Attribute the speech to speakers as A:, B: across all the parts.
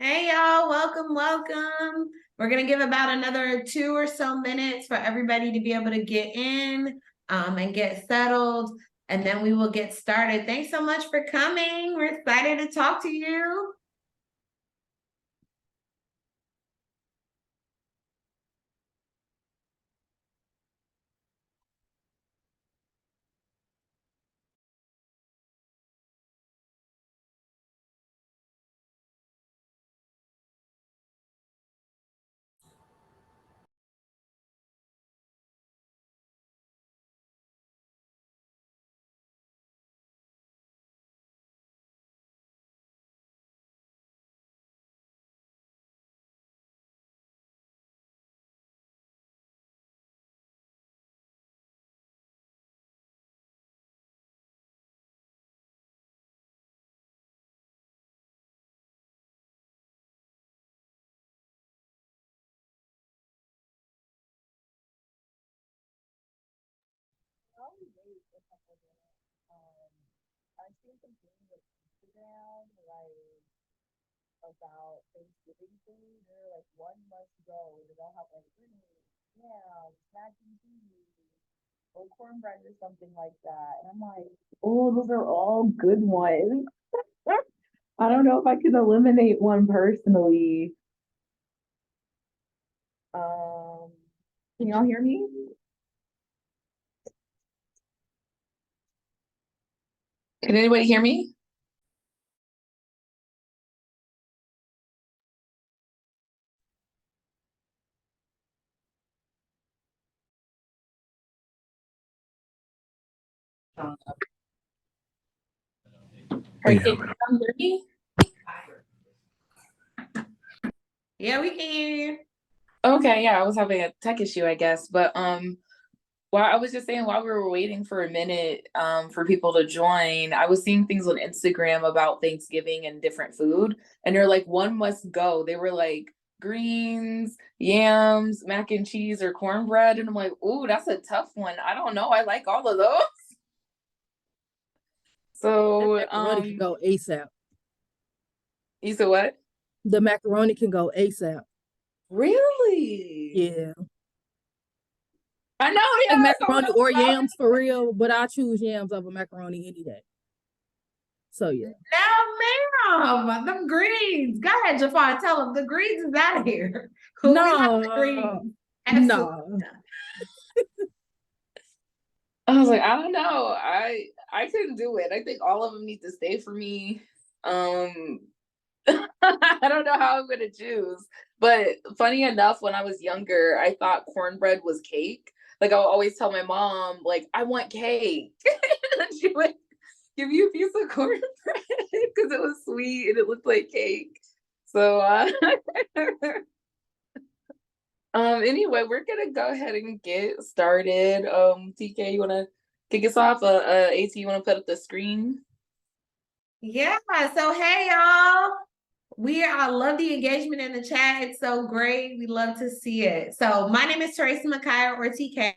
A: Hey y'all, welcome, welcome. We're gonna give about another 2 or so minutes for everybody to be able to get in and get settled, and then we will get started. Thanks so much for coming. We're excited to talk to you.
B: I seen some things on Instagram like about Thanksgiving food. They're like one must go. They don't have like greens, yams, mac and cheese, or cornbread or something like that. And I'm like, oh, those are all good ones. I don't know if I can eliminate one personally. Um, can y'all hear me?
C: Can anybody hear me? Or can you hear me?
A: Yeah, we can hear you.
C: Okay, yeah, I was having a tech issue, I guess. But while I was just saying while we were waiting for a minute for people to join, I was seeing things on Instagram about Thanksgiving and different food, and they're like one must go. They were like greens, yams, mac and cheese, or cornbread, and I'm like, ooh, that's a tough one. I don't know. I like all of those.
D: That
C: So
D: macaroni can go ASAP.
C: you said what?
D: The macaroni can go ASAP.
C: Really?
D: Yeah.
C: I know,
D: Like
C: yeah, that's what
D: macaroni
C: I
D: or
C: was
D: yams for real, but I choose yams over macaroni any day. So yeah.
A: No, ma'am. Them greens. Go ahead, Jafar. Tell them the greens is out of here. We like the
D: No,
A: greens. Absolutely.
D: no.
C: I was like, I don't know. I couldn't do it. I think all of them need to stay for me. Um I don't know how I'm gonna choose. But funny enough, when I was younger, I thought cornbread was cake. Like I would always tell my mom, like, I want cake. And she would give you a piece of cornbread because it was sweet and it looked like cake. So anyway, we're gonna go ahead and get started. TK, you wanna kick us off? AT, you wanna put up the screen?
A: Yeah. So hey y'all. I love the engagement in the chat. It's so great. We love to see it. So my name is Teresa Makaya or TK,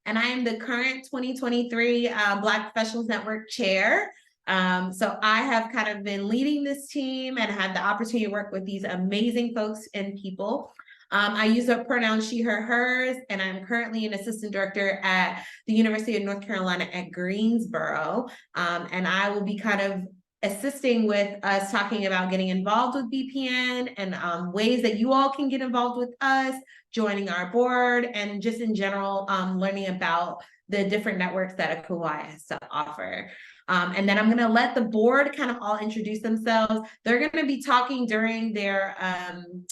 A: and I am the current 2023 Black Professionals Network Chair. So I have kind of been leading this team and had the opportunity to work with these amazing folks and people. I use the pronoun she, her, hers, and I'm currently an assistant director at the University of North Carolina at Greensboro. And I will be kind of assisting with us talking about getting involved with BPN and ways that you all can get involved with us, joining our board, and just in general, learning about the different networks that ACUHO-I has to offer. And then I'm going to let the board kind of all introduce themselves. They're going to be talking during their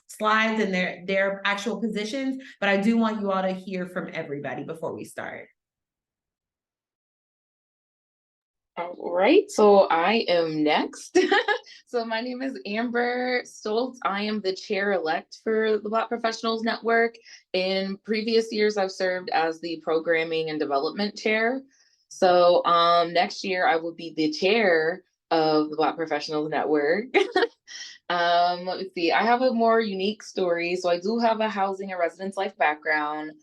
A: slides and their actual positions, but I do want you all to hear from everybody before we start.
C: All right, so I am next. So my name is Amber Stoltz. I am the chair-elect for the Black Professionals Network. In previous years, I've served as the programming and development chair. So next year, I will be the chair of the Black Professionals Network. Let me see. I have a more unique story. So I do have a housing and residence life background.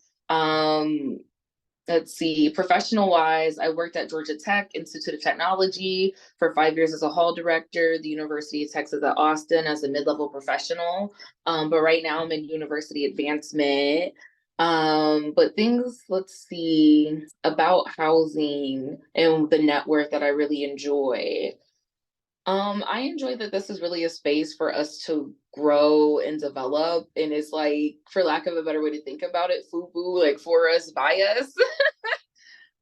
C: let's see, professional wise, I worked at Georgia Tech Institute of Technology for 5 years as a hall director, the University of Texas at Austin as a mid-level professional. But right now I'm in university advancement. But things, let's see, about housing and the network that I really enjoy. I enjoy that this is really a space for us to grow and develop. And it's like, for lack of a better way to think about it, FUBU, like for us, by us.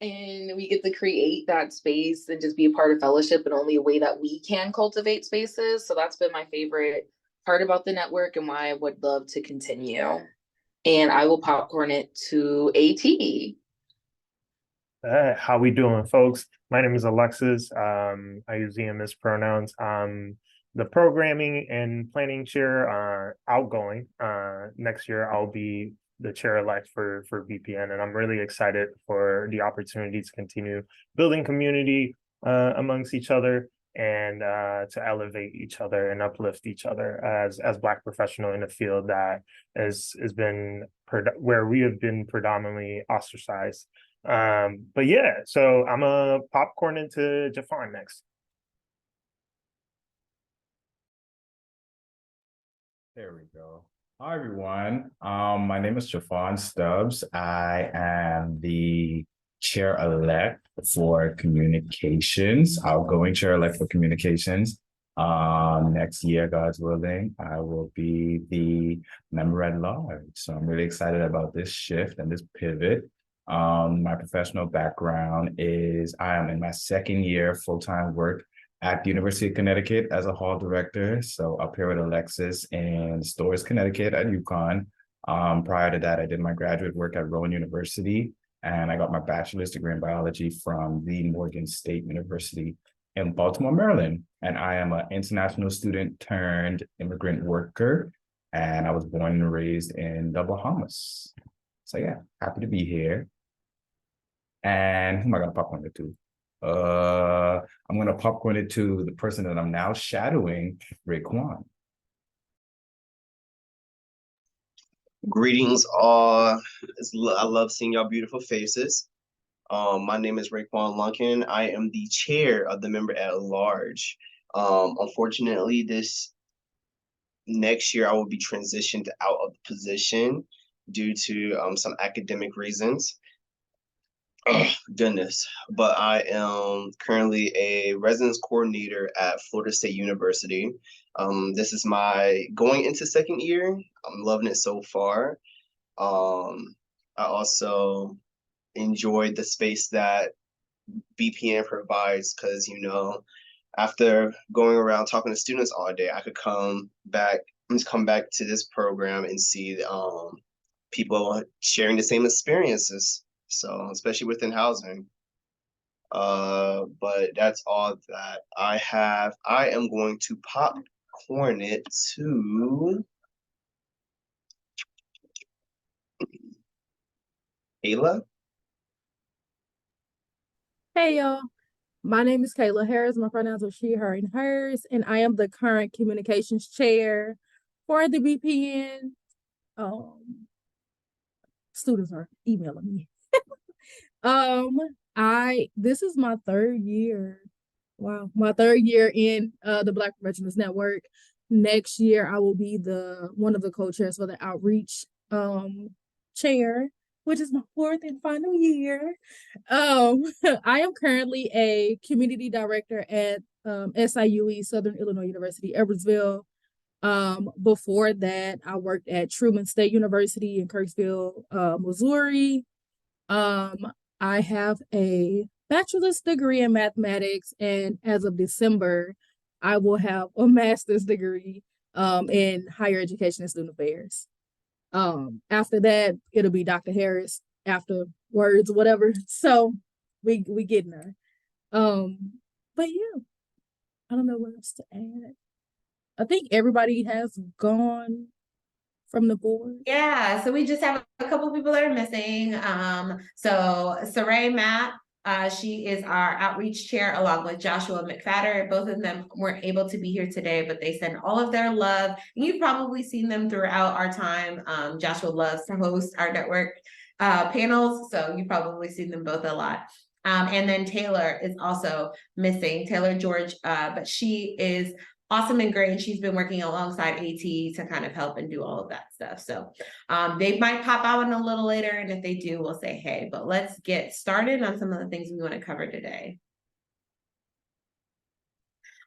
C: And we get to create that space and just be a part of fellowship in only a way that we can cultivate spaces. So that's been my favorite part about the network and why I would love to continue. And I will popcorn it to AT.
E: How we doing, folks? My name is Alexis. I use EMS pronouns. The programming and planning chair, outgoing. Next year, I'll be the chair-elect for BPN, and I'm really excited for the opportunity to continue building community amongst each other and to elevate each other and uplift each other as Black professional in a field that has been where we have been predominantly ostracized. But yeah, so I'm a popcorn into Jafar next.
F: There we go. Hi, everyone. My name is Jafar Stubbs. I am the chair-elect for communications, outgoing chair-elect for communications. Next year, God's willing, I will be the member at large. So I'm really excited about this shift and this pivot. My professional background is I am in my second year full-time work at the University of Connecticut as a hall director. So up here with Alexis in Storrs, Connecticut at UConn. Prior to that, I did my graduate work at Rowan University, and I got my bachelor's degree in biology from the Morgan State University in Baltimore, Maryland. And I am an international student turned immigrant worker, and I was born and raised in the Bahamas. So yeah, happy to be here. And who am I gonna popcorn it to? I'm gonna popcorn it to the person that I'm now shadowing, Raekwon.
G: Greetings, all. I love seeing y'all beautiful faces. My name is Raekwon Lunkin. I am the chair of the member at large. Unfortunately, this next year I will be transitioned out of the position due to some academic reasons. Oh, goodness. But I am currently a residence coordinator at Florida State University. This is my going into second year. I'm loving it so far. I also enjoyed the space that BPN provides because, after going around talking to students all day, I could come back to this program and see people sharing the same experiences. So especially within housing. But that's all that I have. I am going to popcorn it to Ayla.
D: Hey y'all, my name is Kayla Harris. My pronouns are she, her, and hers, and I am the current communications chair for the BPN. Students are emailing me. This is my third year. Wow, my third year in the Black Professionals Network. Next year, I will be one of the co-chairs for the outreach chair, which is my fourth and final year. I am currently a community director at SIUE, Southern Illinois University, Edwardsville. Before that, I worked at Truman State University in Kirksville, Missouri. I have a bachelor's degree in mathematics, and as of December, I will have a master's degree in higher education and student affairs. After that, it'll be Dr. Harris afterwards, whatever. So we getting there. But yeah, I don't know what else to add. I think everybody has gone from the board.
A: Yeah, so we just have a couple people that are missing. So Saray Mapp, she is our outreach chair along with Joshua McFadder. Both of them weren't able to be here today, but they send all of their love. And you've probably seen them throughout our time. Joshua loves to host our network panels, so you've probably seen them both a lot. And then Taylor is also missing, Taylor George, but she is awesome and great, and she's been working alongside AT to kind of help and do all of that stuff. So they might pop out in a little later, and if they do, we'll say hey. But let's get started on some of the things we want to cover today.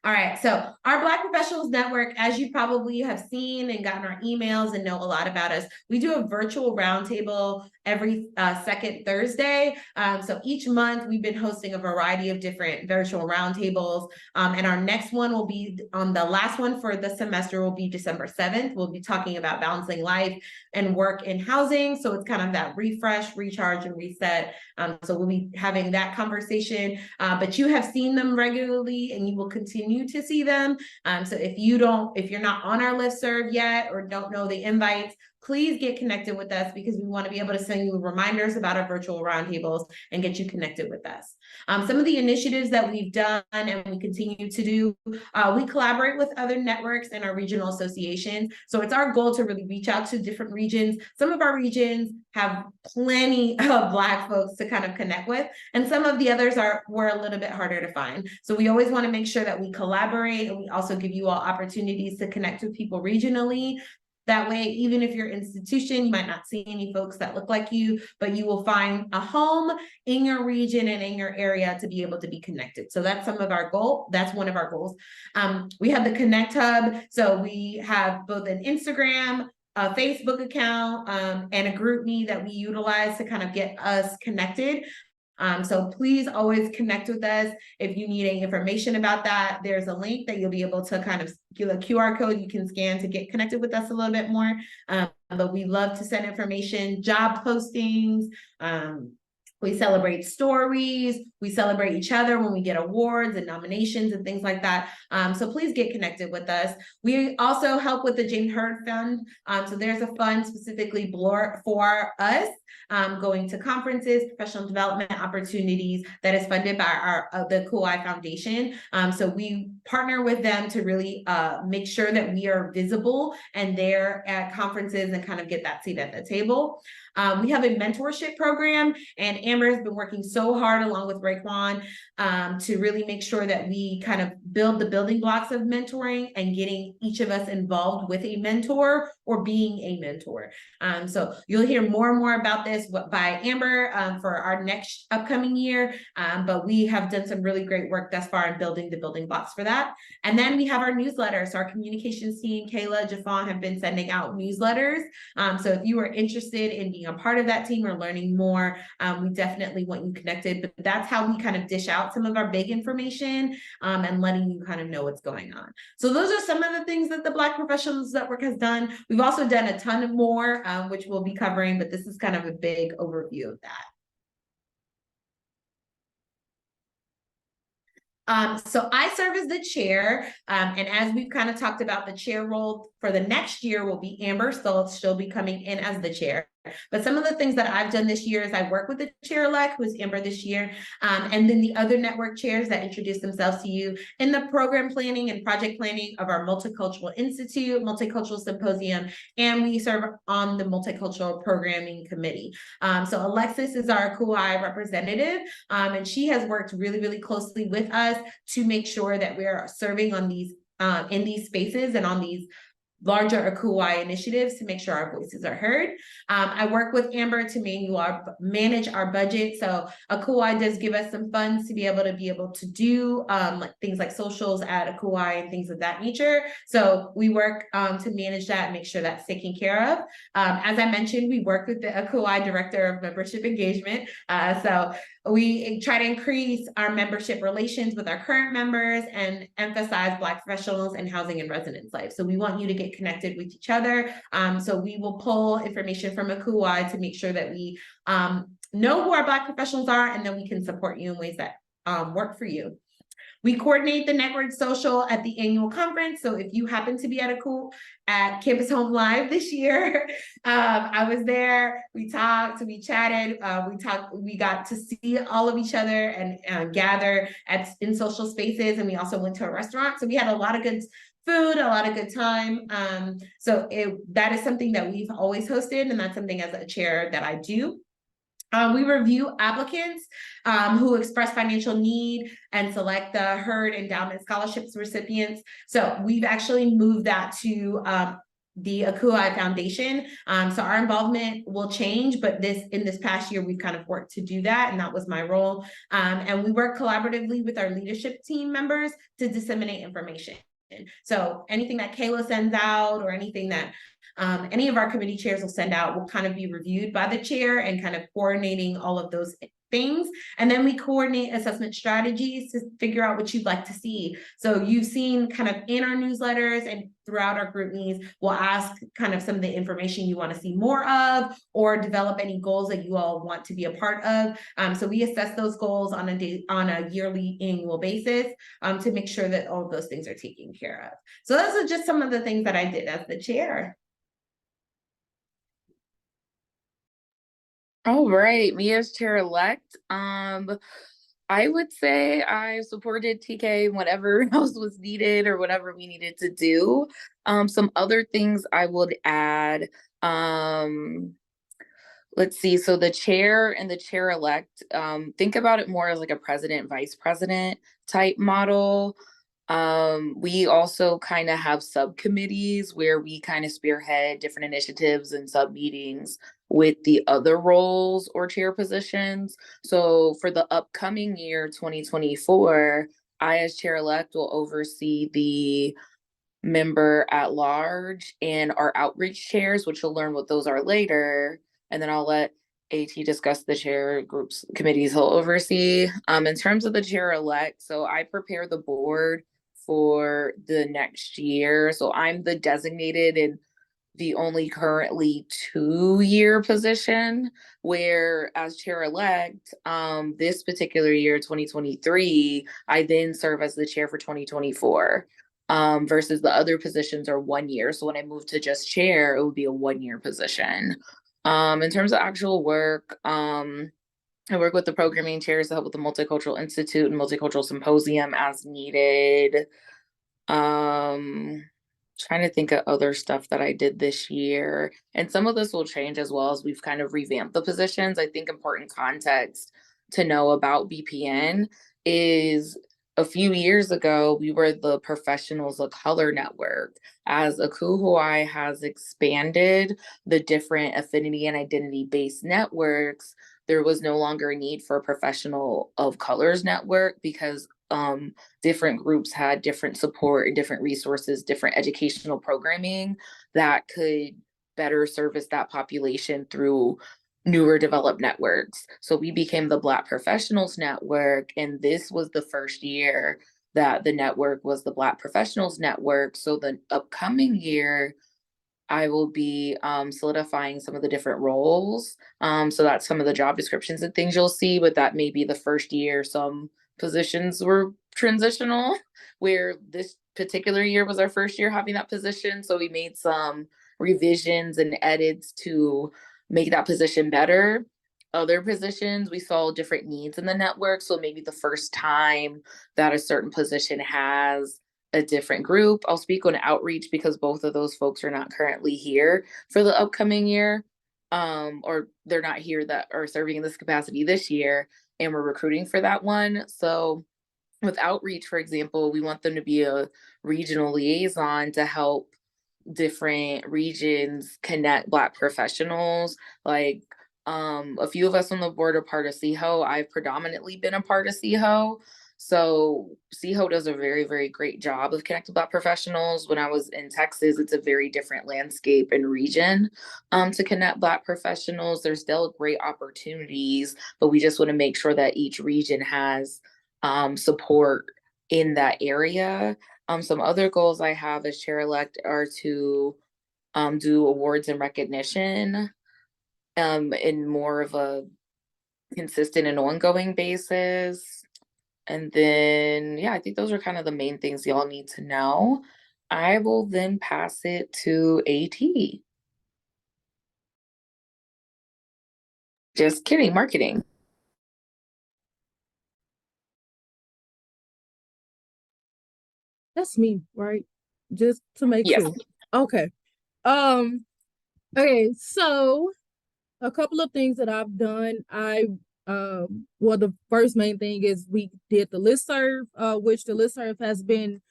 A: All right, so our Black Professionals Network, as you probably have seen and gotten our emails and know a lot about us, we do a virtual roundtable every second Thursday. So each month we've been hosting a variety of different virtual roundtables. And our next one will be on the last one for the semester will be December 7th. We'll be talking about balancing life and work in housing. So it's kind of that refresh, recharge, and reset. So we'll be having that conversation, but you have seen them regularly and you will continue to see them. So if you're not on our listserv yet or don't know the invites, please get connected with us, because we want to be able to send you reminders about our virtual roundtables and get you connected with us. Some of the initiatives that we've done and we continue to do, we collaborate with other networks and our regional associations. So it's our goal to really reach out to different regions. Some of our regions have plenty of Black folks to kind of connect with, and some of the others were a little bit harder to find. So we always want to make sure that we collaborate, and we also give you all opportunities to connect with people regionally. That way, even if your institution, you might not see any folks that look like you, but you will find a home in your region and in your area to be able to be connected. So that's some of our goal. That's one of our goals. We have the Connect Hub. So we have both an Instagram, a Facebook account, and a group me that we utilize to kind of get us connected. So please always connect with us. If you need any information about that, there's a link that you'll be able to kind of give a QR code you can scan to get connected with us a little bit more. But we love to send information, job postings. We celebrate stories. We celebrate each other when we get awards and nominations and things like that. So please get connected with us. We also help with the James Hurd Fund. So there's a fund specifically for us, going to conferences, professional development opportunities that is funded by the ACUHO-I Foundation. So we partner with them to really make sure that we are visible and there at conferences and kind of get that seat at the table. We have a mentorship program, and Amber has been working so hard along with Raekwon to really make sure that we kind of build the building blocks of mentoring and getting each of us involved with a mentor or being a mentor. So you'll hear more and more about this by Amber for our next upcoming year, but we have done some really great work thus far in building the building blocks for that. And then we have our newsletter. So our communications team, Kayla, Jafon, have been sending out newsletters. So if you are interested in being a part of that team or learning more, we definitely want you connected. But that's how we kind of dish out some of our big information and letting you kind of know what's going on. So those are some of the things that the Black Professionals Network has done. We've also done a ton more, which we'll be covering, but this is kind of a big overview of that. So I serve as the chair, and as we've kind of talked about, the chair role for the next year will be Amber Stoltz. She'll be coming in as the chair. But some of the things that I've done this year is I work with the chair-elect, who is Amber this year, and then the other network chairs that introduce themselves to you in the program planning and project planning of our Multicultural Institute, Multicultural Symposium, and we serve on the Multicultural Programming Committee. So Alexis is our ACUHO-I representative, and she has worked really, really closely with us to make sure that we are serving on these in these spaces and on these larger ACUHO-I initiatives to make sure our voices are heard. I work with Amber to manage our budget. So ACUHO-I does give us some funds to be able to do like things like socials at ACUHO-I and things of that nature. So we work to manage that and make sure that's taken care of. As I mentioned, we work with the ACUHO-I Director of Membership Engagement. So we try to increase our membership relations with our current members and emphasize Black professionals in housing and residence life. So we want you to get connected with each other. So we will pull information from ACUHO-I to make sure that we know who our Black professionals are, and then we can support you in ways that work for you. We coordinate the network social at the annual conference. So if you happen to be at Campus Home Live this year, I was there. We talked, we chatted, we got to see all of each other and gather in social spaces. And we also went to a restaurant. So we had a lot of good food, a lot of good time. So that is something that we've always hosted, and that's something as a chair that I do. We review applicants who express financial need and select the Herd Endowment Scholarships recipients. So we've actually moved that to the ACUHO-I Foundation. So our involvement will change, but in this past year, we've kind of worked to do that, and that was my role. And we work collaboratively with our leadership team members to disseminate information. So anything that Kayla sends out or anything that any of our committee chairs will send out will kind of be reviewed by the chair and kind of coordinating all of those things. And then we coordinate assessment strategies to figure out what you'd like to see. So you've seen kind of in our newsletters and throughout our group meetings, we'll ask kind of some of the information you want to see more of, or develop any goals that you all want to be a part of. So we assess those goals on a yearly annual basis to make sure that all of those things are taken care of. So those are just some of the things that I did as the chair.
C: All right, me as chair-elect, I would say I supported TK in whatever else was needed or whatever we needed to do. Some other things I would add, let's see, so the chair and the chair-elect, think about it more as like a president, vice president type model. We also kind of have subcommittees where we kind of spearhead different initiatives and sub meetings with the other roles or chair positions. So for the upcoming year, 2024, I as chair-elect will oversee the member at large and our outreach chairs, which you'll learn what those are later. And then I'll let AT discuss the chair groups committees he'll oversee. In terms of the chair-elect, so I prepare the board for the next year. So I'm the designated and the only currently 2-year position, where as chair-elect, this particular year, 2023, I then serve as the chair for 2024, versus the other positions are 1 year. So when I move to just chair, it would be a 1-year position. In terms of actual work, I work with the programming chairs to help with the Multicultural Institute and Multicultural Symposium as needed. Trying to think of other stuff that I did this year. And some of this will change as well as we've kind of revamped the positions. I think important context to know about BPN is a few years ago, we were the Professionals of Color Network. As ACUHO-I has expanded the different affinity and identity-based networks, there was no longer a need for a Professional of Colors network because different groups had different support and different resources, different educational programming that could better service that population through newer developed networks. So we became the Black Professionals Network, and this was the first year that the network was the Black Professionals Network. So the upcoming year, I will be solidifying some of the different roles. So that's some of the job descriptions and things you'll see, but that may be the first year some positions were transitional, where this particular year was our first year having that position. So we made some revisions and edits to make that position better. Other positions, we saw different needs in the network. So maybe the first time that a certain position has a different group. I'll speak on outreach because both of those folks are not currently here for the upcoming year, or they're not here that are serving in this capacity this year, and we're recruiting for that one. So with outreach, for example, we want them to be a regional liaison to help different regions connect Black professionals. Like a few of us on the board are part of CHO. I've predominantly been a part of CHO. So CHO does a very, very great job of connecting Black professionals. When I was in Texas, it's a very different landscape and region to connect Black professionals. There's still great opportunities, but we just want to make sure that each region has support in that area. Some other goals I have as chair-elect are to do awards and recognition in more of a consistent and ongoing basis. And then, yeah, I think those are kind of the main things y'all need to know. I will then pass it to AT. Just kidding, marketing.
D: That's me, right? Just to make
C: Yes.
D: sure. Okay. Okay, so a couple of things that I've done. Well, the first main thing is we did the listserv, which the listserv has been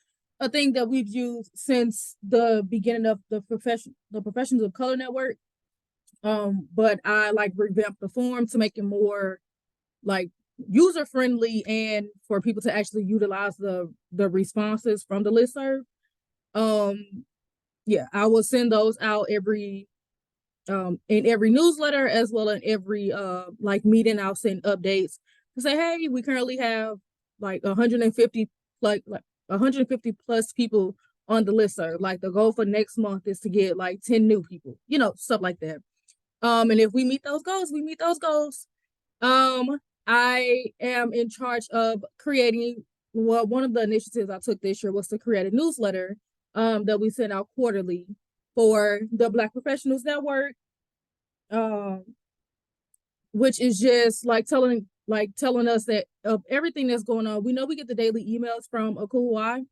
D: a thing that we've used since the beginning of the Professions of Color Network. But I like revamped the form to make it more like user friendly and for people to actually utilize the responses from the listserv. Yeah, I will send those out in every newsletter as well in every like meeting. I'll send updates to say, hey, we currently have like 150 like 150 plus people on the listserv. Like the goal for next month is to get like 10 new people, stuff like that. And if we meet those goals, we meet those goals. I am in charge of creating, well, one of the initiatives I took this year was to create a newsletter that we send out quarterly for the Black Professionals Network, which is just like telling us that of everything that's going on. We know we get the daily emails from ACUHO-I,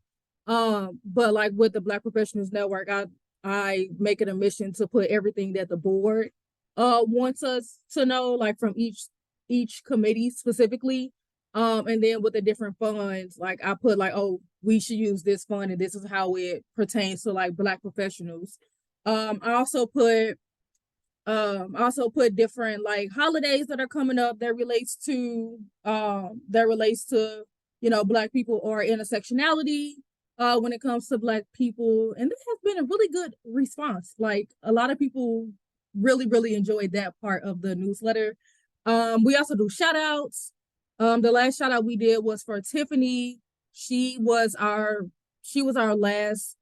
D: but like with the Black Professionals Network, I make it a mission to put everything that the board wants us to know, like from each committee specifically. And then with the different funds, like I put like, oh, we should use this fund and this is how it pertains to like Black professionals. I also put different like holidays that are coming up that relates to Black people or intersectionality when it comes to Black people. And there has been a really good response. Like a lot of people really, really enjoyed that part of the newsletter. We also do shout outs. The last shout out we did was for Tiffany. She was our last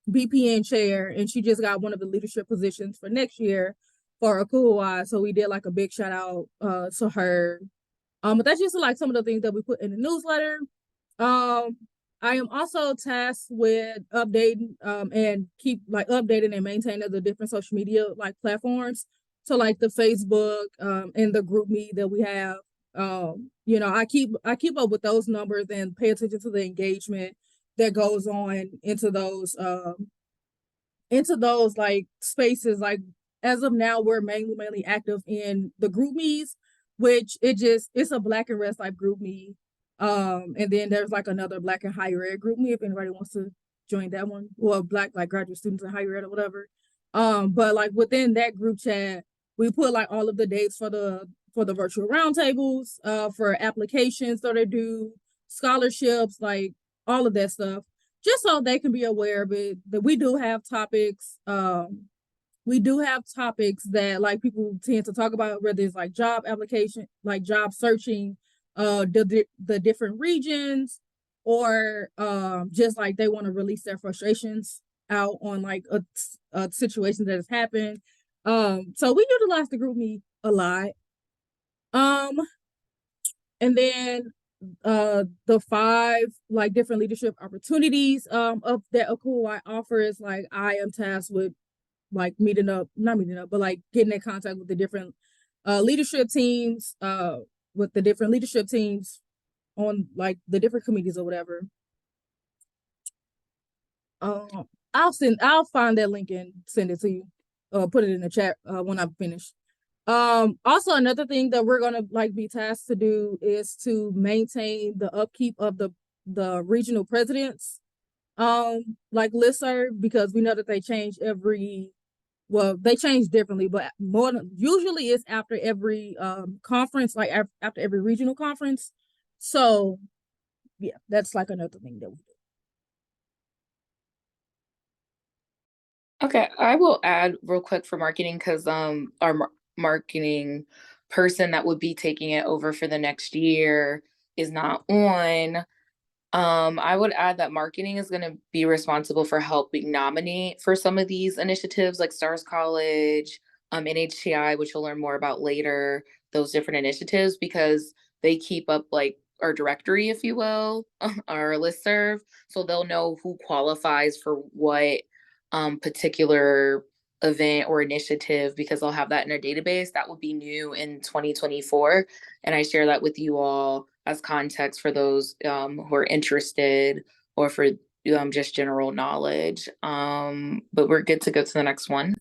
D: BPN chair, and she just got one of the leadership positions for next year for ACUHO-I. So we did like a big shout out to her. But that's just like some of the things that we put in the newsletter. I am also tasked with updating and keep like updating and maintaining the different social media like platforms. So like the Facebook and the group me that we have. I keep up with those numbers and pay attention to the engagement that goes on into those like spaces. Like as of now, we're mainly active in the group me's, which it's a Black and Red Stripe group me. And then there's like another Black and Higher Ed group me if anybody wants to join that one, or Black like graduate students in higher ed or whatever. But like within that group chat, we put like all of the dates for the virtual roundtables, for applications that are due, scholarships, like all of that stuff, just so they can be aware of it. That we do have topics. We do have topics that like people tend to talk about, whether it's like job application, like job searching, the different regions, or just like they want to release their frustrations out on like a situation that has happened. So we utilize the group me a lot. And then the 5 like different leadership opportunities of that ACUHO-I offers, like I am tasked with like not meeting up, but like getting in contact with the different leadership teams, on like the different committees or whatever. I'll find that link and send it to you. Put it in the chat when I'm finished. Also another thing that we're gonna like be tasked to do is to maintain the upkeep of the regional presidents like listserv, because we know that they change they change differently, but usually it's after every conference, like after every regional conference. So yeah, that's like another thing that we do.
C: Okay, I will add real quick for marketing because our marketing person that would be taking it over for the next year is not on. I would add that marketing is going to be responsible for helping nominate for some of these initiatives like Stars College, NHTI, which you'll learn more about later, those different initiatives, because they keep up like our directory, if you will, our listserv. So they'll know who qualifies for what particular event or initiative, because they'll have that in their database. That will be new in 2024. And I share that with you all as context for those who are interested, or for just general knowledge. But we're good to go to the next one.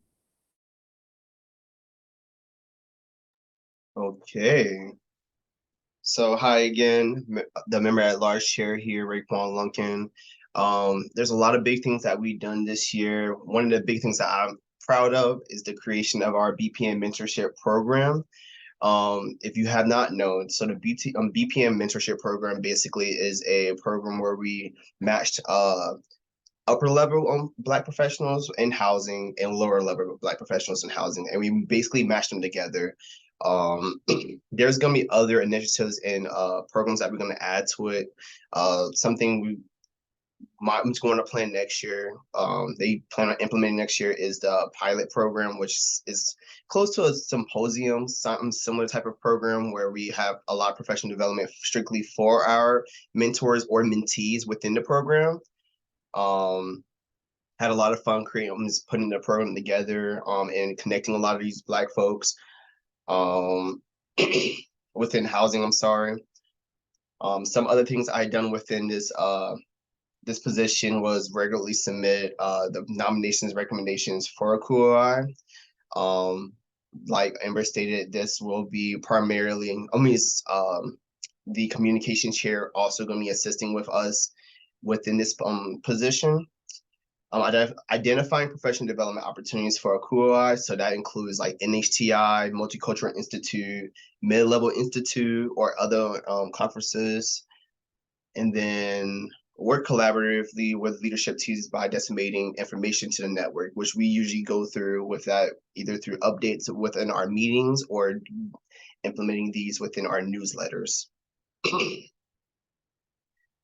G: Okay. So hi again, the member at large chair here, Raekwon Lunkin. There's a lot of big things that we've done this year. One of the big things that I'm proud of is the creation of our BPN mentorship program. If you have not known, so the BPN mentorship program basically is a program where we matched upper level Black professionals in housing and lower level Black professionals in housing, and we basically matched them together. There's gonna be other initiatives and programs that we're gonna add to it. Something we might going to plan next year. They plan on implementing next year is the pilot program, which is close to a symposium, something similar type of program where we have a lot of professional development strictly for our mentors or mentees within the program. Had a lot of fun creating, putting the program together, and connecting a lot of these Black folks, within housing. I'm sorry. Some other things I done within this position was regularly submit the nominations recommendations for ACUHO-I. Like Amber stated, this will be primarily, the communication chair also going to be assisting with us within this position. Identifying professional development opportunities for ACUHO-I, so that includes like NHTI, Multicultural Institute, Mid-Level Institute, or other conferences. And then work collaboratively with leadership teams by disseminating information to the network, which we usually go through with that either through updates within our meetings or implementing these within our newsletters.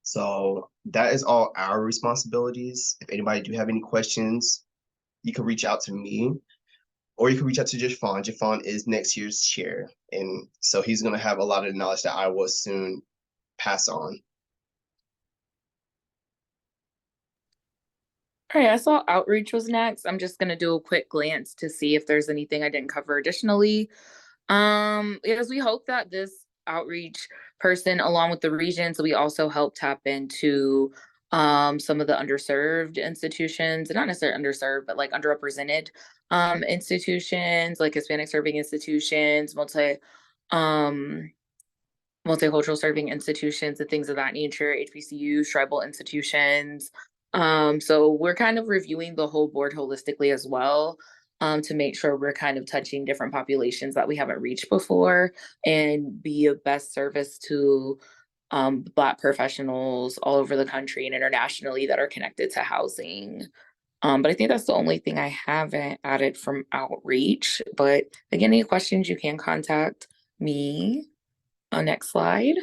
G: So that is all our responsibilities. If anybody do have any questions, you can reach out to me or you can reach out to Jafon. Jafon is next year's chair. And so he's going to have a lot of knowledge that I will soon pass on.
C: All right, I saw outreach was next. I'm just gonna do a quick glance to see if there's anything I didn't cover additionally. Because we hope that this outreach person, along with the regions, we also help tap into some of the underserved institutions, not necessarily underserved, but like underrepresented institutions, like Hispanic serving institutions, multicultural serving institutions and things of that nature, HBCUs, tribal institutions. So we're kind of reviewing the whole board holistically as well, to make sure we're kind of touching different populations that we haven't reached before and be of best service to Black professionals all over the country and internationally that are connected to housing. But I think that's the only thing I haven't added from outreach. But again, any questions, you can contact me. Next slide.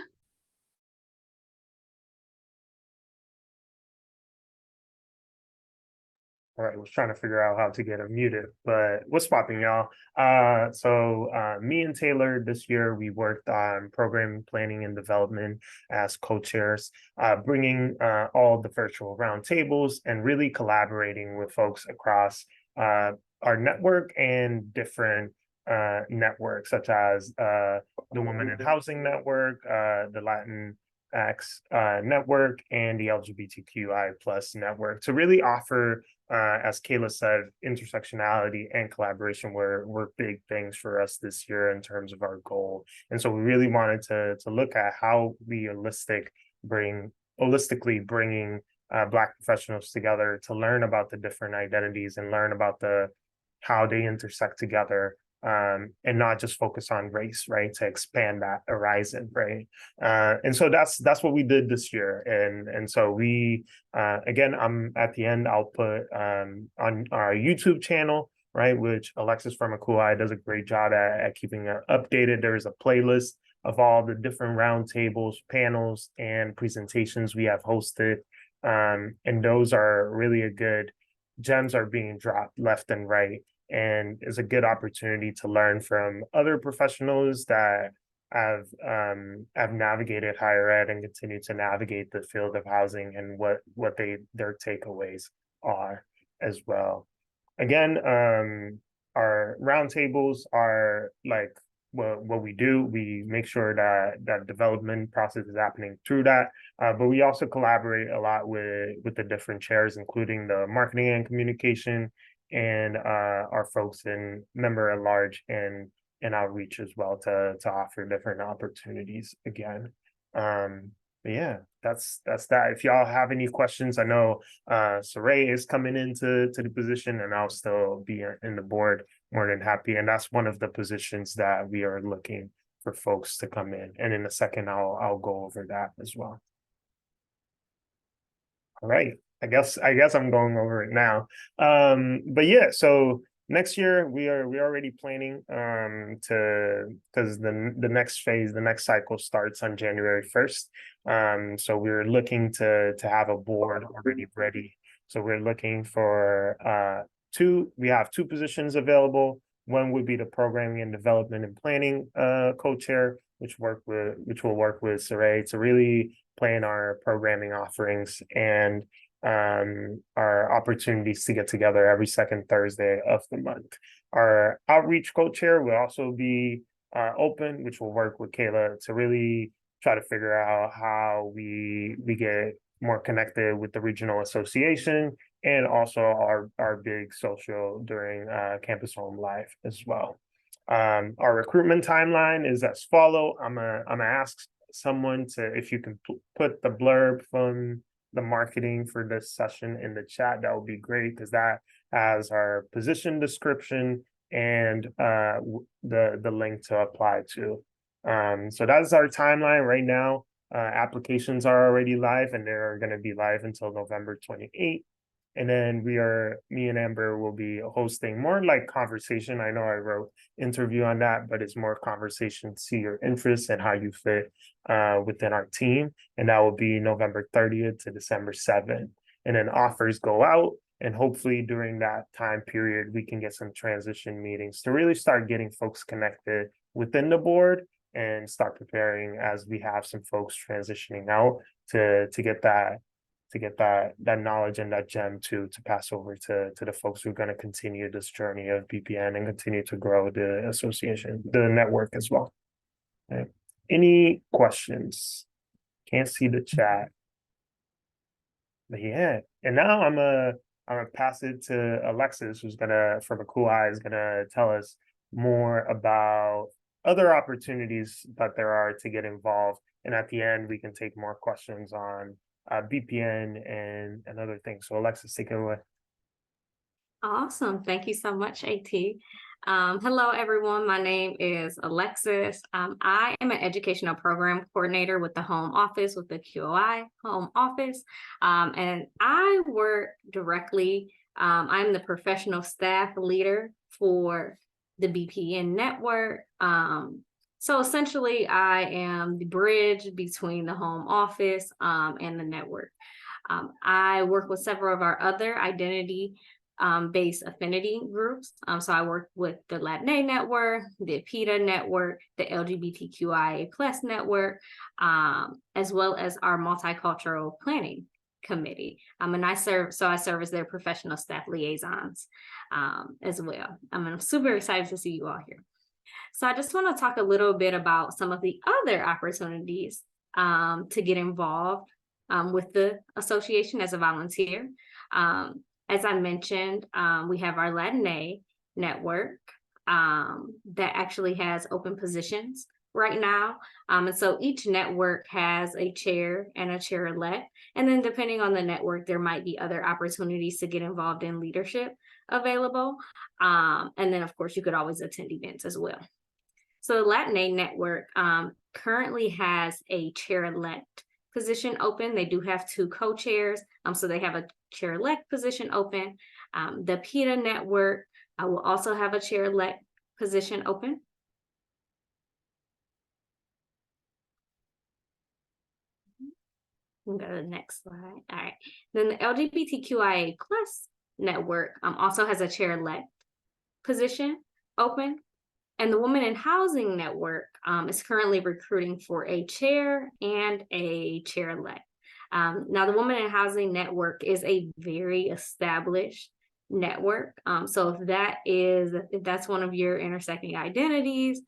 E: All right, I was trying to figure out how to get it muted, but what's popping, y'all? Me and Taylor this year, we worked on program planning and development as co-chairs, bringing all the virtual roundtables and really collaborating with folks across our network and different networks, such as the Women in Housing Network, the Latinx network, and the LGBTQI plus network to really offer, as Kayla said, intersectionality and collaboration were big things for us this year in terms of our goal. And so we really wanted to look at how we holistically bringing Black professionals together to learn about the different identities and learn about how they intersect together, and not just focus on race, right? To expand that horizon, right? And so that's what we did this year. And so we, again, I'm at the end, I'll put on our YouTube channel, right? Which Alexis from ACUHO-I does a great job at keeping it updated. There is a playlist of all the different roundtables, panels, and presentations we have hosted. And those are really gems are being dropped left and right, and is a good opportunity to learn from other professionals that have navigated higher ed and continue to navigate the field of housing, and what their takeaways are as well. Again, our roundtables are like what we do. We make sure that development process is happening through that, but we also collaborate a lot with the different chairs, including the marketing and communication, and our folks in member at large and outreach as well to offer different opportunities again. But yeah, that's that. If y'all have any questions, I know Saray is coming into the position, and I'll still be in the board, more than happy. And that's one of the positions that we are looking for folks to come in. And in a second, I'll go over that as well. All right. I guess I'm going over it now. But yeah, so next year we already planning because the next phase, the next cycle starts on January 1st. So we're looking to have a board already ready. So we're looking for we have two positions available. One would be the programming and development and planning co-chair, which will work with Saray to really plan our programming offerings and our opportunities to get together every second Thursday of the month. Our outreach co-chair will also be open, which will work with Kayla to really try to figure out how we get more connected with the regional association and also our big social during Campus Home Live as well. Our recruitment timeline is as follow. I'm gonna ask someone to, if you can put the blurb from the marketing for this session in the chat, that would be great, because that has our position description and the link to apply to. So that's our timeline right now. Applications are already live, and they're going to be live until November 28th. And then me and Amber will be hosting more like conversation. I know I wrote interview on that, but it's more conversation, see your interests and how you fit within our team. And that will be November 30th to December 7th. And then offers go out, and hopefully during that time period, we can get some transition meetings to really start getting folks connected within the board and start preparing as we have some folks transitioning out to get that knowledge and that gem to pass over to the folks who are going to continue this journey of BPN and continue to grow the association, the network as well. Okay. Any questions? Can't see the chat. But yeah, and now I'm gonna pass it to Alexis, who's from ACUHO-I is gonna tell us more about other opportunities that there are to get involved. And at the end, we can take more questions on BPN and other things. So Alexis, take it away.
H: Awesome. Thank you so much, AT. Hello, everyone. My name is Alexis. I am an educational program coordinator with the home office, with the ACUHO-I home office. And I work directly, I'm the professional staff leader for the BPN network. So essentially, I am the bridge between the home office and the network. I work with several of our other identity-based affinity groups. So I work with the Latina network, the PETA network, the LGBTQIA+ network, as well as our multicultural planning committee. And I serve as their professional staff liaisons as well. I'm super excited to see you all here. So I just want to talk a little bit about some of the other opportunities to get involved with the association as a volunteer. As I mentioned, we have our Latina network that actually has open positions right now. And so each network has a chair and a chair-elect. And then depending on the network, there might be other opportunities to get involved in leadership available. And then, of course, you could always attend events as well. So the Latina network currently has a chair-elect position open. They do have two co-chairs, so they have a chair-elect position open. The PETA network will also have a chair-elect position open. We'll go to the next slide. All right. Then the LGBTQIA+ network also has a chair-elect position open. And the Women in Housing Network is currently recruiting for a chair and a chair-elect. Now, the Women in Housing Network is a very established network. So if that's one of your intersecting identities,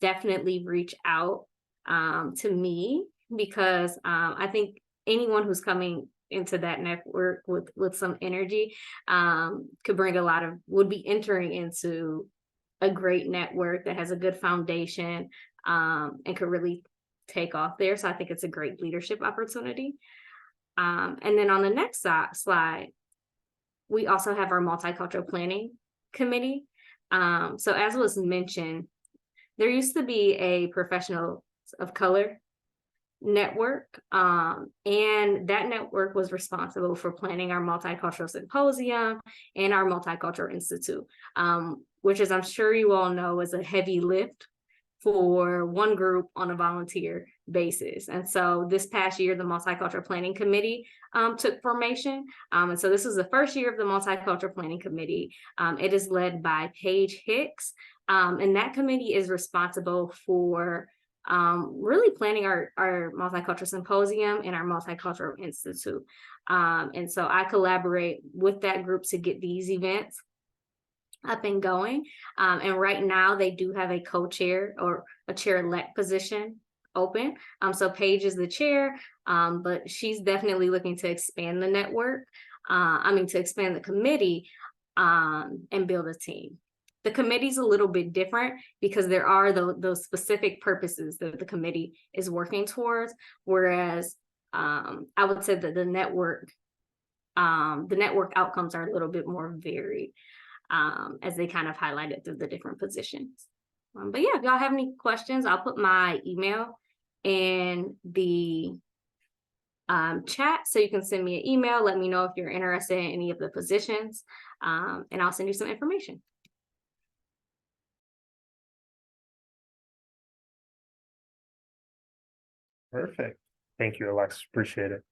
H: definitely reach out to me, because I think anyone who's coming into that network with some energy would be entering into a great network that has a good foundation, and could really take off there. So I think it's a great leadership opportunity. And then on the next slide, we also have our multicultural planning committee. So as was mentioned, there used to be a professional of color network, and that network was responsible for planning our multicultural symposium and our multicultural institute, which, as I'm sure you all know, is a heavy lift for one group on a volunteer basis. And so this past year, the Multicultural Planning Committee took formation. And so this is the first year of the Multicultural Planning Committee. It is led by Paige Hicks, and that committee is responsible for really planning our multicultural symposium and our multicultural institute. And so I collaborate with that group to get these events up and going. And right now they do have a co-chair or a chair-elect position open. So Paige is the chair, but she's definitely looking to expand the network. To expand the committee and build a team. The committee's a little bit different because there are those specific purposes that the committee is working towards, whereas I would say that the network outcomes are a little bit more varied, as they kind of highlighted through the different positions. But yeah, if y'all have any questions, I'll put my email in the chat, so you can send me an email. Let me know if you're interested in any of the positions, and I'll send you some information.
E: Perfect. Thank you, Alex. Appreciate it.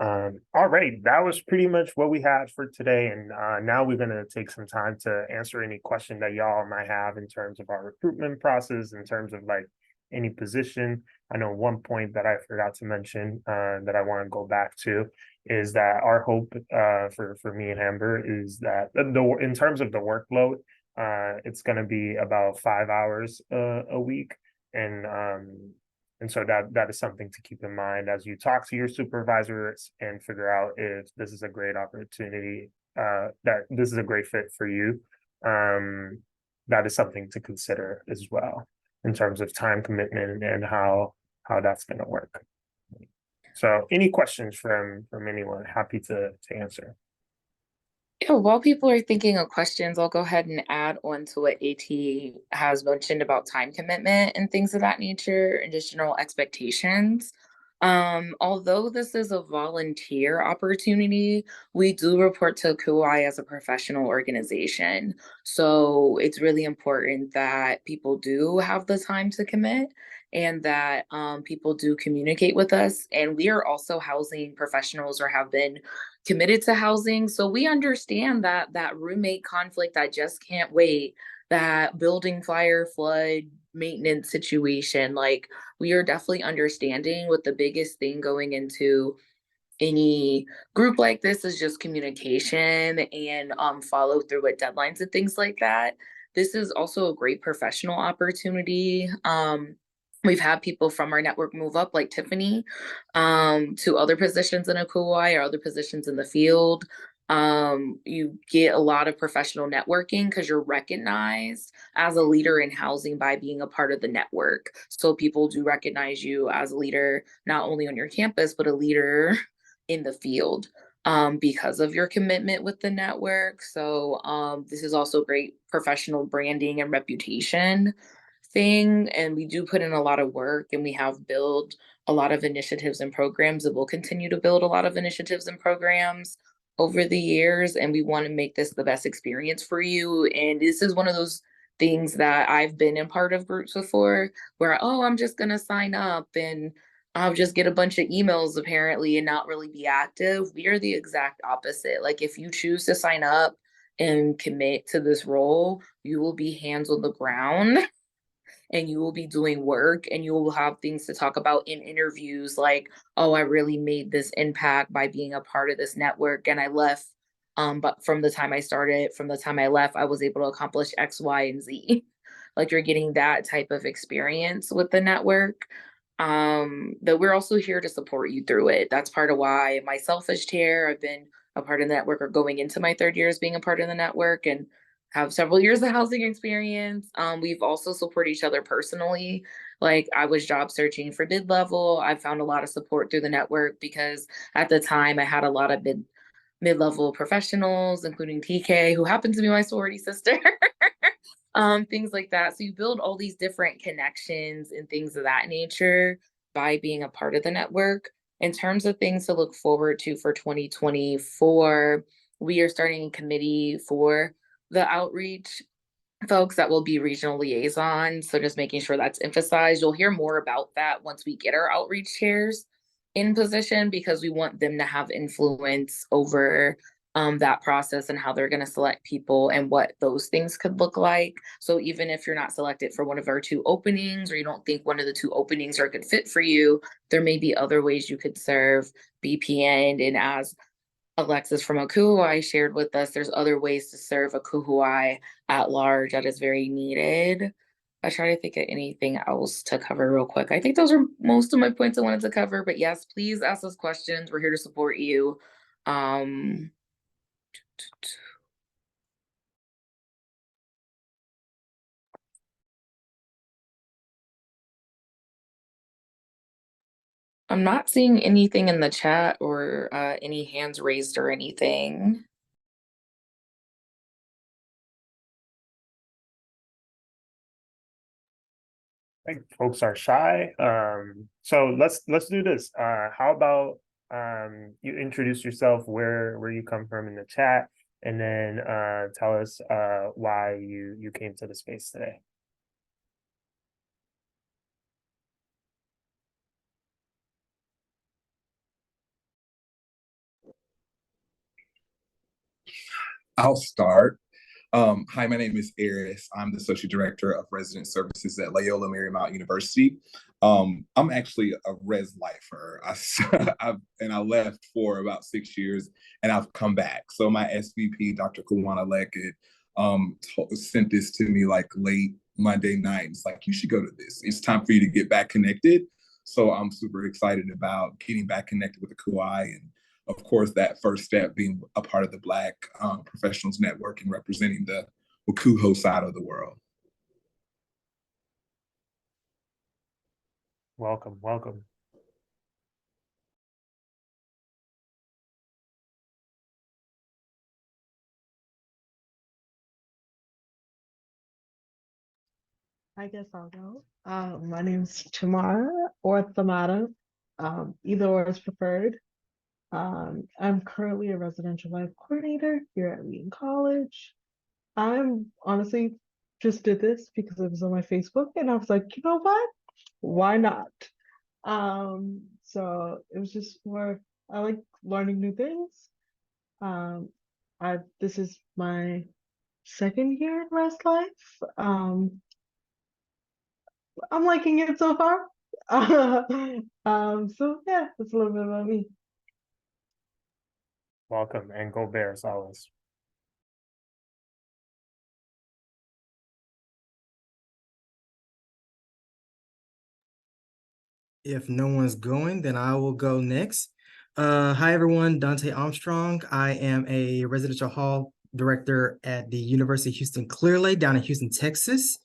E: All right, that was pretty much what we had for today. And now we're going to take some time to answer any question that y'all might have in terms of our recruitment process, in terms of like any position. I know one point that I forgot to mention that I want to go back to is that our hope for me and Amber is that in terms of the workload, it's going to be about 5 hours a week. And so that is something to keep in mind as you talk to your supervisors and figure out if this is a great opportunity, that this is a great fit for you. That is something to consider as well in terms of time commitment and how that's going to work. So any questions from anyone? Happy to answer.
C: Yeah, while people are thinking of questions, I'll go ahead and add on to what AT has mentioned about time commitment and things of that nature and just general expectations. Although this is a volunteer opportunity, we do report to ACUHO-I as a professional organization. So it's really important that people do have the time to commit and that people do communicate with us. And we are also housing professionals or have been committed to housing. So we understand that roommate conflict, I just can't wait, that building fire, flood, maintenance situation. Like, we are definitely understanding what the biggest thing going into any group like this is just communication and follow through with deadlines and things like that. This is also a great professional opportunity. We've had people from our network move up, like Tiffany, to other positions in ACUHO-I or other positions in the field. You get a lot of professional networking because you're recognized as a leader in housing by being a part of the network. So people do recognize you as a leader, not only on your campus, but a leader in the field, because of your commitment with the network. So this is also great professional branding and reputation thing. And we do put in a lot of work, and we have built a lot of initiatives and programs, and we'll continue to build a lot of initiatives and programs over the years. And we want to make this the best experience for you. And this is one of those things that I've been in part of groups before where, oh, I'm just going to sign up and I'll just get a bunch of emails apparently and not really be active. We are the exact opposite. Like, if you choose to sign up and commit to this role, you will be hands on the ground and you will be doing work, and you will have things to talk about in interviews like, oh, I really made this impact by being a part of this network and I left. But from the time I left, I was able to accomplish X, Y, and Z. Like, you're getting that type of experience with the network. But we're also here to support you through it. That's part of why myself as chair, I've been a part of the network, or going into my third year as being a part of the network. And have several years of housing experience. We've also supported each other personally. Like I was job searching for mid-level. I found a lot of support through the network because at the time I had a lot of mid-level professionals, including TK, who happened to be my sorority sister. Things like that. So you build all these different connections and things of that nature by being a part of the network. In terms of things to look forward to for 2024, we are starting a committee for the outreach folks that will be regional liaisons. So just making sure that's emphasized. You'll hear more about that once we get our outreach chairs in position because we want them to have influence over that process and how they're going to select people and what those things could look like. So even if you're not selected for one of our 2 openings or you don't think one of the 2 openings are a good fit for you, there may be other ways you could serve BPN. And as Alexis from ACUHO-I shared with us, there's other ways to serve ACUHO-I at large that is very needed. I try to think of anything else to cover real quick. I think those are most of my points I wanted to cover, but yes, please ask us questions. We're here to support you. I'm not seeing anything in the chat or any hands raised or anything.
E: I think folks are shy. So let's do this. How about you introduce yourself, where you come from in the chat, and then tell us why you came to the space today.
I: I'll start. Hi, my name is Eris. I'm the Associate Director of Resident Services at Loyola Marymount University. I'm actually a res lifer. I left for about 6 years and I've come back. So my SVP, Dr. Kawana Leckett, sent this to me like late Monday night. It's like, you should go to this. It's time for you to get back connected. So I'm super excited about getting back connected with the ACUHO-I, and of course, that first step being a part of the Black Professionals Network and representing the ACUHO side of the world.
E: Welcome, welcome.
B: I guess I'll go. My name's Tamara or Thamara. Either or is preferred. I'm currently a residential life coordinator here at Wheaton College. I'm honestly just did this because it was on my Facebook and I was like, you know what? Why not? So it was just more, I like learning new things. This is my second year in Rest Life. I'm liking it so far. So yeah, that's a little bit about me.
E: Welcome, and go Bears always.
J: If no one's going, then I will go next. Hi, everyone. Dante Armstrong. I am a residential hall director at the University of Houston Clear Lake down in Houston, Texas.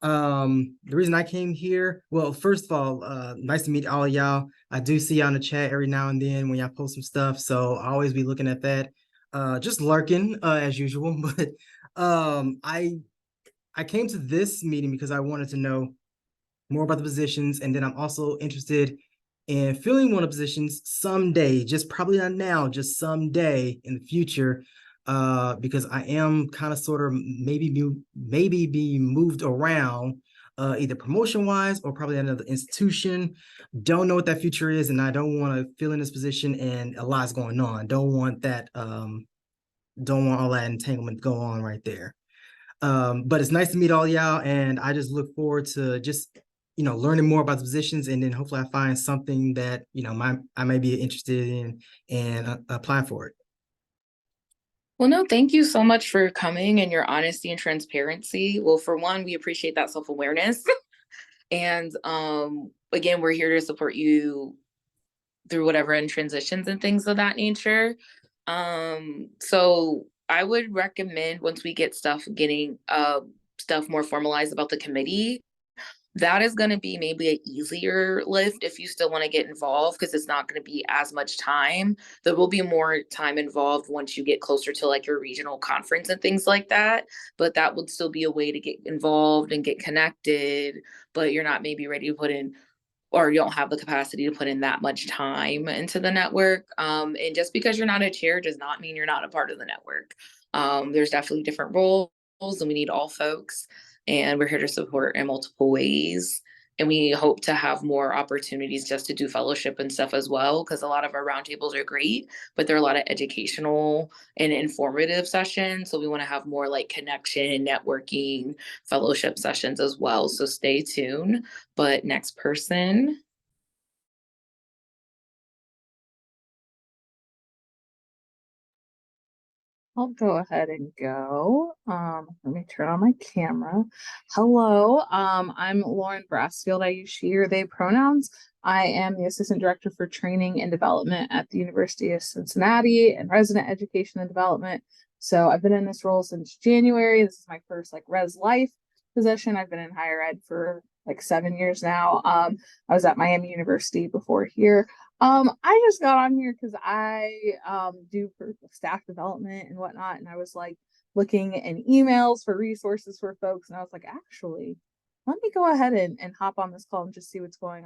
J: The reason I came here, well, first of all, nice to meet all of y'all. I do see y'all in the chat every now and then when y'all post some stuff, so I always be looking at that. Just lurking as usual, but I came to this meeting because I wanted to know more about the positions, and then I'm also interested in filling one of the positions someday, just probably not now, just someday in the future, because I am kind of sort of maybe being moved around, either promotion wise or probably another institution. Don't know what that future is, and I don't want to fill in this position and a lot's going on. Don't want that. Don't want all that entanglement to go on right there. But it's nice to meet all y'all, and I just look forward to just learning more about the positions, and then hopefully I find something that I may be interested in and apply for it.
C: Well, no, thank you so much for coming and your honesty and transparency. Well, for one, we appreciate that self-awareness. And again, we're here to support you through whatever in transitions and things of that nature. So I would recommend once we get getting stuff more formalized about the committee, that is going to be maybe an easier lift if you still want to get involved, because it's not going to be as much time. There will be more time involved once you get closer to like your regional conference and things like that. But that would still be a way to get involved and get connected, but you're not maybe ready to put in, or you don't have the capacity to put in that much time into the network. And just because you're not a chair does not mean you're not a part of the network. There's definitely different roles, and we need all folks, and we're here to support in multiple ways. And we hope to have more opportunities just to do fellowship and stuff as well, because a lot of our roundtables are great, but there are a lot of educational and informative sessions. So we want to have more like connection, networking, fellowship sessions as well. So stay tuned. But next person. I'll go ahead and go. Let me turn on my camera. Hello, I'm Lauren Brassfield. I use she or they pronouns. I am the Assistant Director for Training and Development at the University of Cincinnati and Resident Education and Development. So I've been in this role since January. This is my first like res life position. I've been in higher ed for like 7 years now. I was at Miami University before here. I just got on here because I do staff development and whatnot, and I was like looking in emails for resources for folks, and I was like, actually, let me go ahead and hop on this call and just see what's going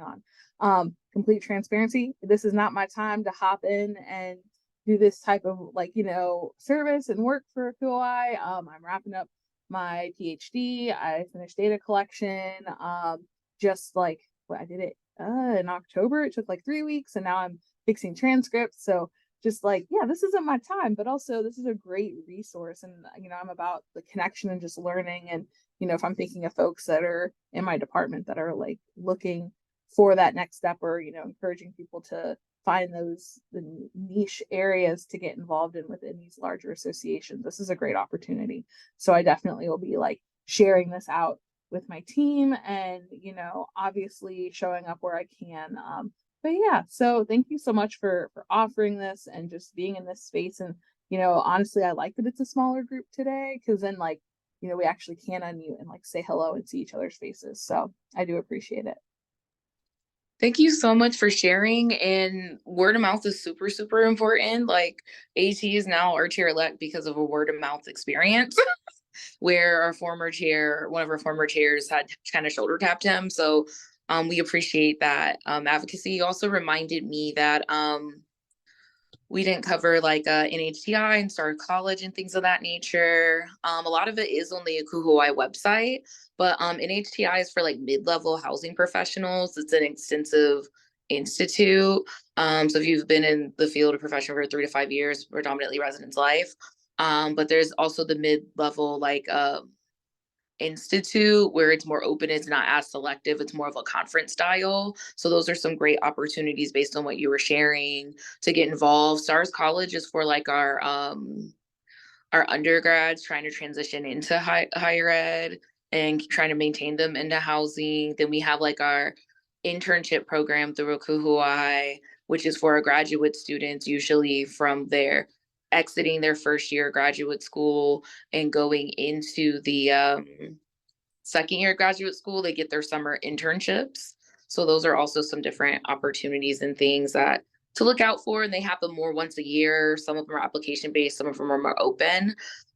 C: on. Complete transparency, this is not my time to hop in and do this type of like, service and work for ACUHO-I. I'm wrapping up my PhD. I finished data collection. Just like I did it in October. It took like 3 weeks, and now I'm fixing transcripts. So just like, yeah, this isn't my time, but also this is a great resource. And, I'm about the connection and just learning. And, if I'm thinking of folks that are in my department that are like looking for that next step, or, encouraging people to find the niche areas to get involved in within these larger associations, this is a great opportunity. So I definitely will be like sharing this out with my team and, obviously showing up where I can. But yeah, so thank you so much for offering this and just being in this space. And, honestly, I like that it's a smaller group today, because then like, we actually can unmute and like say hello and see each other's faces. So I do appreciate it. Thank you so much for sharing. And word of mouth is super, super important. Like AT is now our chair-elect because of a word of mouth experience. Where one of our former chairs had kind of shoulder tapped him. So we appreciate that advocacy. You also reminded me that we didn't cover like NHTI and Star College and things of that nature. A lot of it is on the ACUHO-I website, but NHTI is for like mid-level housing professionals. It's an extensive institute. So if you've been in the field of profession for 3 to 5 years, predominantly residence life. But there's also the mid-level like institute where it's more open, it's not as selective, it's more of a conference style. So those are some great opportunities based on what you were sharing to get involved. Stars College is for like our undergrads trying to transition into higher ed and trying to maintain them into housing. Then we have like our internship program through ACUHO-I, which is for our graduate students, usually from their exiting their first year graduate school and going into the second year graduate school. They get their summer internships. So those are also some different opportunities and things that to look out for. And they happen more once a year. Some of them are application based, some of them are more open.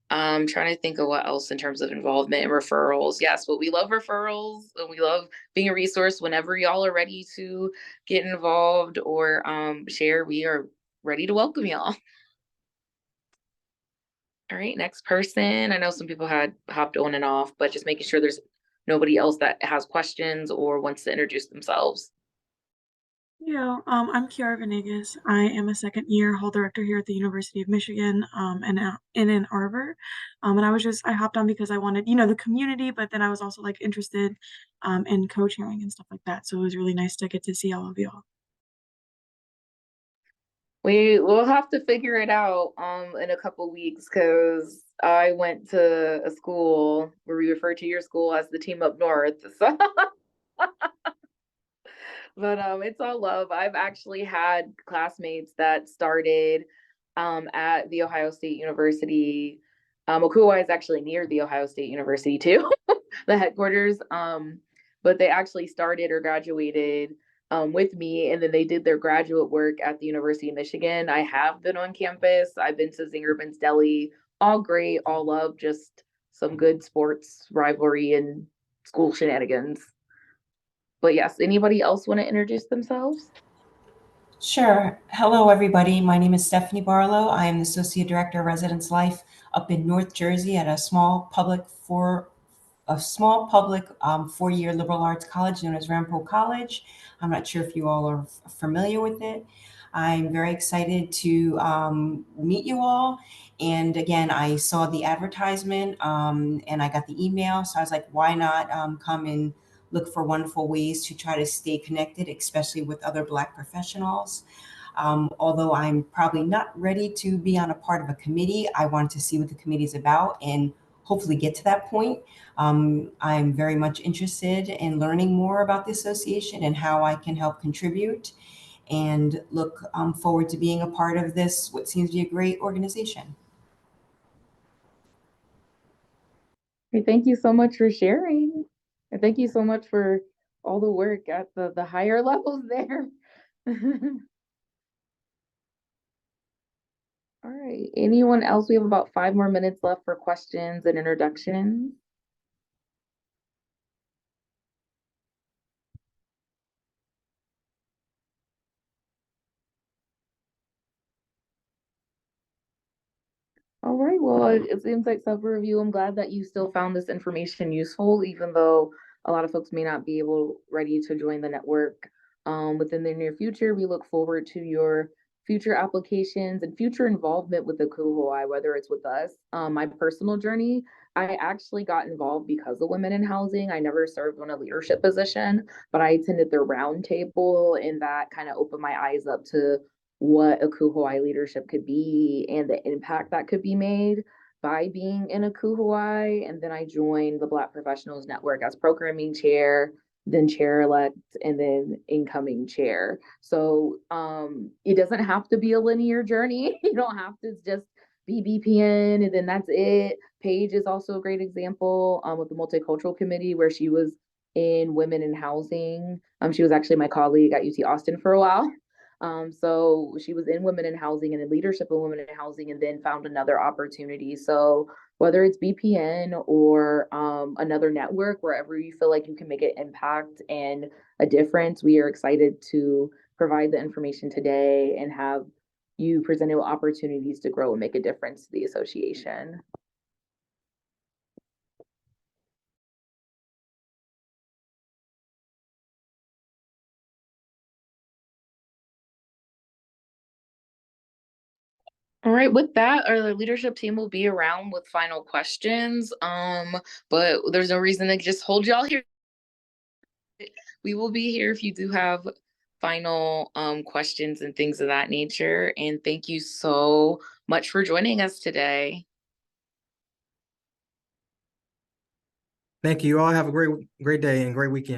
C: Trying to think of what else in terms of involvement and referrals. Yes, but we love referrals and we love being a resource whenever y'all are ready to get involved or share. We are ready to welcome y'all. All right, next person. I know some people had hopped on and off, but just making sure there's nobody else that has questions or wants to introduce themselves.
K: Yeah, I'm Kiara Venegas. I am a second year hall director here at the University of Michigan, in Ann Arbor. And I hopped on because I wanted, the community, but then I was also like interested, in co-chairing and stuff like that. So it was really nice to get to see all of y'all.
C: We'll have to figure it out in a couple weeks, because I went to a school where we refer to your school as the team up north. So but it's all love. I've actually had classmates that started at The Ohio State University. ACUHO-I is actually near The Ohio State University too, the headquarters. But they actually started or graduated with me, and then they did their graduate work at the University of Michigan. I have been on campus. I've been to Zingerman's Deli. All great, all love, just some good sports rivalry and school shenanigans. But yes, anybody else want to introduce themselves?
L: Sure. Hello, everybody. My name is Stephanie Barlow. I am the Associate Director of Residence Life up in North Jersey at a small public four-year liberal arts college known as Rampo College. I'm not sure if you all are familiar with it. I'm very excited to meet you all. And again, I saw the advertisement and I got the email. So I was like, why not come and look for wonderful ways to try to stay connected, especially with other Black professionals. Although I'm probably not ready to be on a part of a committee, I want to see what the committee is about and hopefully get to that point. I'm very much interested in learning more about the association and how I can help contribute, and look forward to being a part of this, what seems to be a great organization.
C: Thank you so much for sharing. And thank you so much for all the work at the higher levels there. All right. Anyone else? We have about 5 more minutes left for questions and introductions. All right, well, it seems like several of you, I'm glad that you still found this information useful, even though a lot of folks may not be ready to join the network within the near future. We look forward to your future applications and future involvement with the ACUHO-I, whether it's with us. My personal journey, I actually got involved because of women in housing. I never served on a leadership position, but I attended their roundtable, and that kind of opened my eyes up to what ACUHO-I leadership could be and the impact that could be made by being in ACUHO-I. And then I joined the Black Professionals Network as programming chair, then chair-elect, and then incoming chair. So it doesn't have to be a linear journey. You don't have to just be BPN and then that's it. Paige is also a great example with the Multicultural Committee, where she was in women in housing. She was actually my colleague at UT Austin for a while. So she was in women in housing and in leadership of women in housing, and then found another opportunity. So whether it's BPN or another network, wherever you feel like you can make an impact and a difference, we are excited to provide the information today and have you presented with opportunities to grow and make a difference to the association. All right, with that, our leadership team will be around with final questions. But there's no reason to just hold y'all here. We will be here if you do have final questions and things of that nature. And thank you so much for joining us today.
J: Thank you. You all have a great day and great weekend.